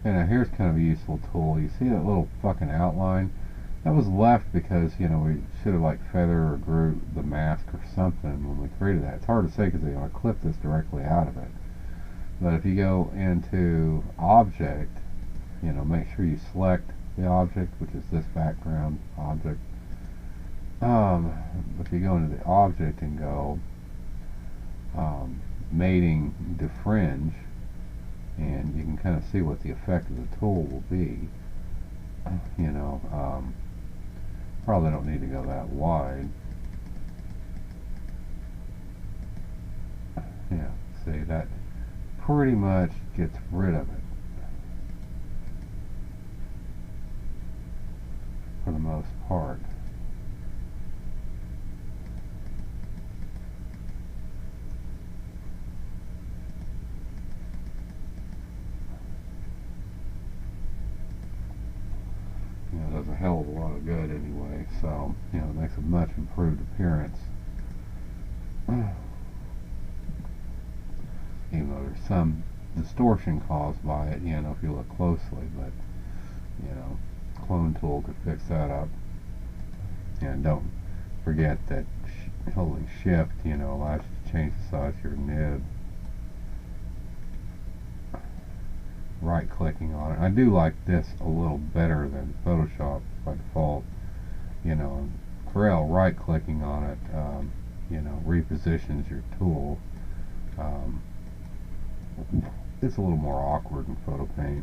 And here's kind of a useful tool. You see that little fucking outline? That was left because, you know, we should have like feather or grew the mask or something when we created that. It's hard to say because they want to clip this directly out of it. But if you go into object, you know, make sure you select the object, which is this background object. If you go into the object and go mating to fringe, and you can kind of see what the effect of the tool will be. You know, probably don't need to go that wide. Yeah, see, that pretty much gets rid of it for the most part. You know, it does a hell of a lot of good anyway, so, you know, it makes a much improved appearance. Even though there's some distortion caused by it, you know, if you look closely, but, you know, clone tool could fix that up. And don't forget that holding shift, you know, allows you to change the size of your nib. Right clicking on it. I do like this a little better than Photoshop by default. You know, Corel right clicking on it, you know, repositions your tool. It's a little more awkward in PhotoPaint.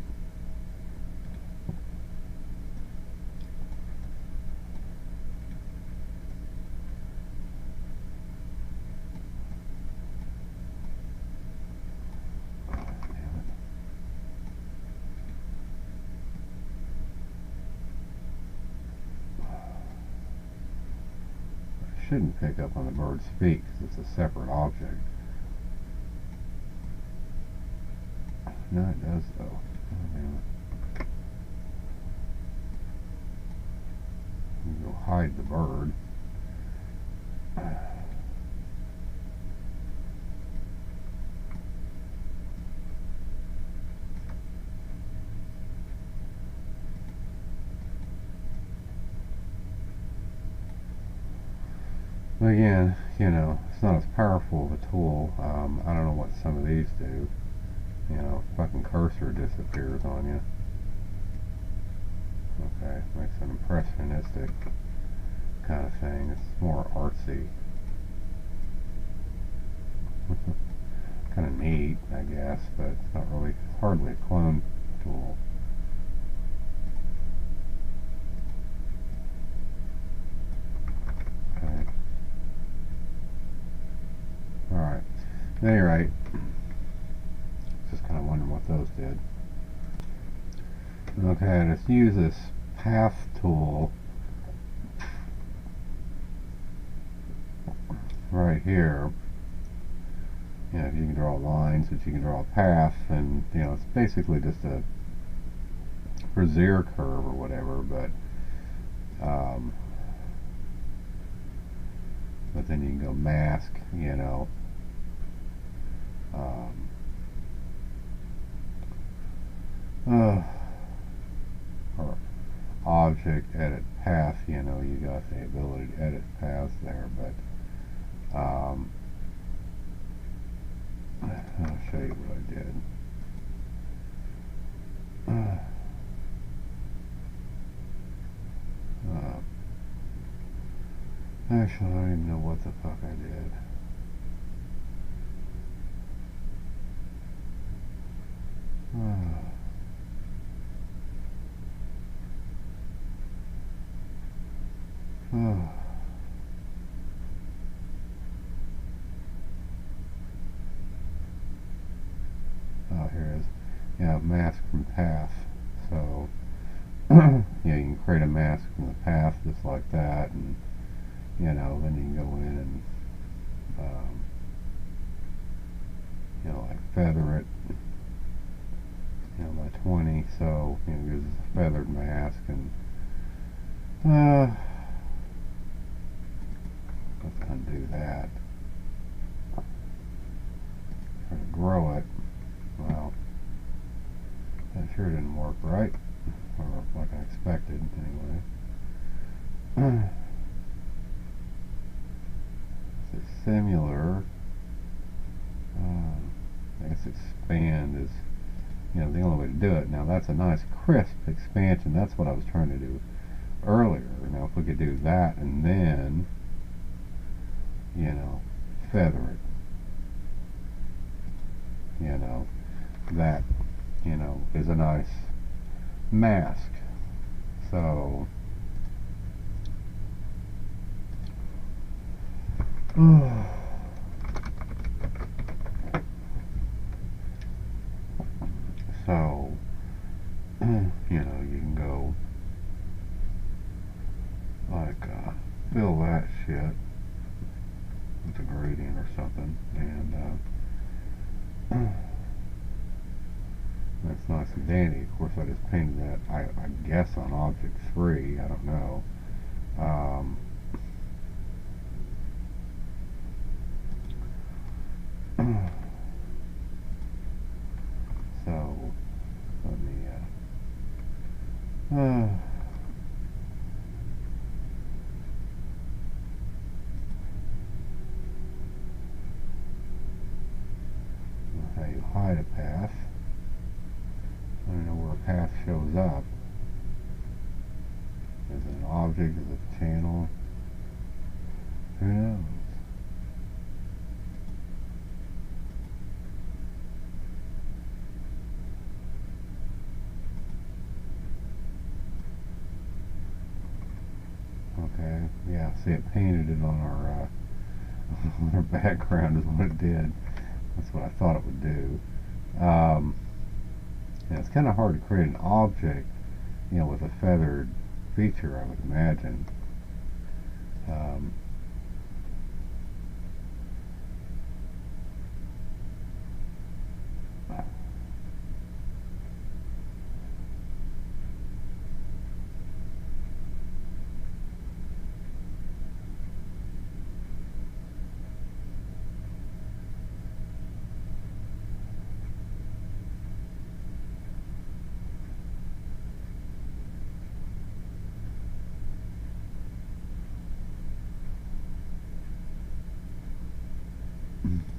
Shouldn't pick up on the bird's feet because it's a separate object. No, it does though. Oh, damn it. You go hide the bird. But again, you know, it's not as powerful of a tool. I don't know what some of these do. You know, fucking cursor disappears on you. Okay, makes an impressionistic kind of thing. It's more artsy. Kind of neat, I guess, but it's not really, it's hardly a clone tool. Okay. Alright. At any rate, just kind of wondering what those did. Okay, let's use this path tool right here. You know, you can draw lines, but you can draw a path, and you know, it's basically just a Bezier curve or whatever, but then you can go mask, you know, or object edit path, you know, you got the ability to edit paths there, but I'll show you what I did. Actually, I don't even know what the fuck I did. Oh, here it is. Yeah, mask from path. So, yeah, you can create a mask from the path just like that, and you know, then you can go in and you know, like feather it, you know, by 20, so you know, gives us a feathered mask, and let's undo that. Try to grow it. Well, that That sure didn't work right, or like I expected anyway. So similar, I guess expand is, the only way to do it. Now that's a nice crisp expansion. That's what I was trying to do earlier. Now if we could do that and then, feather it, that, is a nice mask. So, so, you can go like fill that shit with a gradient or something, and that's nice and dandy. Of course, I just painted that, I guess, on object 3. I don't know. So, let me, how you hide a path. I don't know where a path shows up. Is it an object? Is it a channel? Who knows? Okay, yeah, see, it painted it on our on our background is what it did. That's what I thought it would do. And it's kind of hard to create an object, with a feathered feature, I would imagine.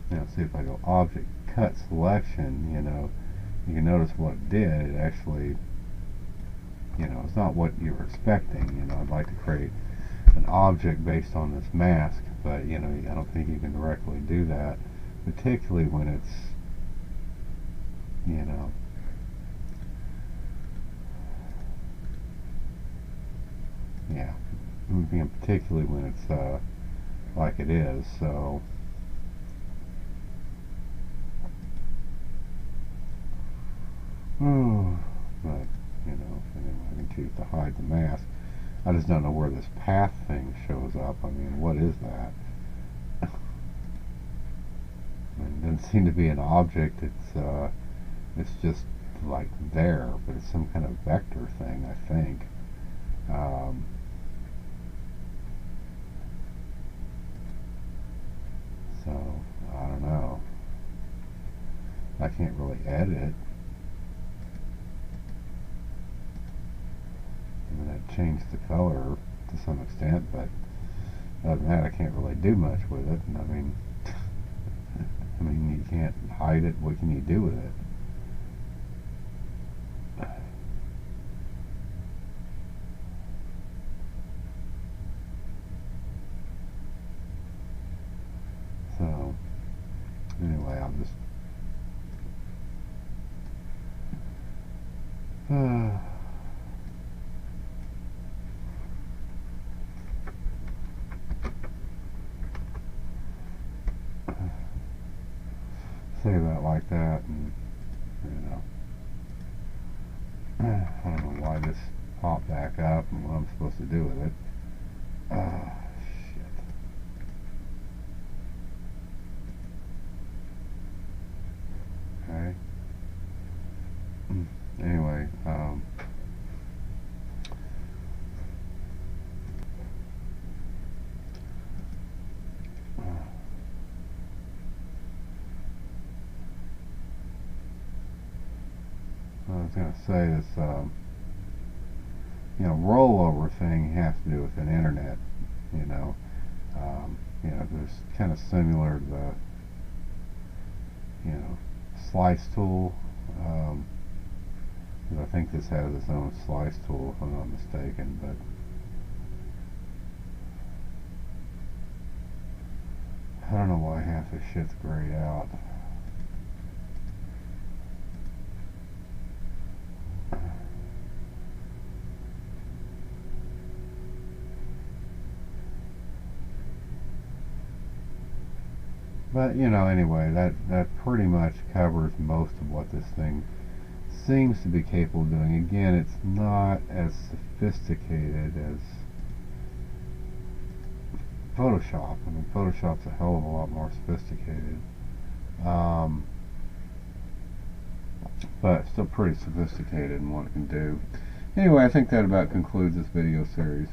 Now, see if I go object cut selection, you can notice what it did. It actually, it's not what you were expecting. I'd like to create an object based on this mask, but, I don't think you can directly do that, particularly when it's, yeah, particularly when it's, like it is, so. But, anyway, I can choose to hide the mask. I just don't know where this path thing shows up. I mean, what is that? It doesn't seem to be an object. It's just like there, but it's some kind of vector thing, I think. So, I don't know. I can't really edit it. I mean, I changed the color to some extent, but other than that, I can't really do much with it. And I mean, you can't hide it. What can you do with it? So, anyway, I'll just say that like that, and I don't know why this popped back up and what I'm supposed to do with it. Shit. Okay. Anyway, I was going going to say this, rollover thing has to do with an internet, you know. There's kind of similar to the, slice tool. I think this has its own slice tool, if I'm not mistaken, but I don't know why half this shit's grayed out. But, anyway, that pretty much covers most of what this thing seems to be capable of doing. Again, it's not as sophisticated as Photoshop. I mean, Photoshop's a hell of a lot more sophisticated. But still pretty sophisticated in what it can do. Anyway, I think that about concludes this video series.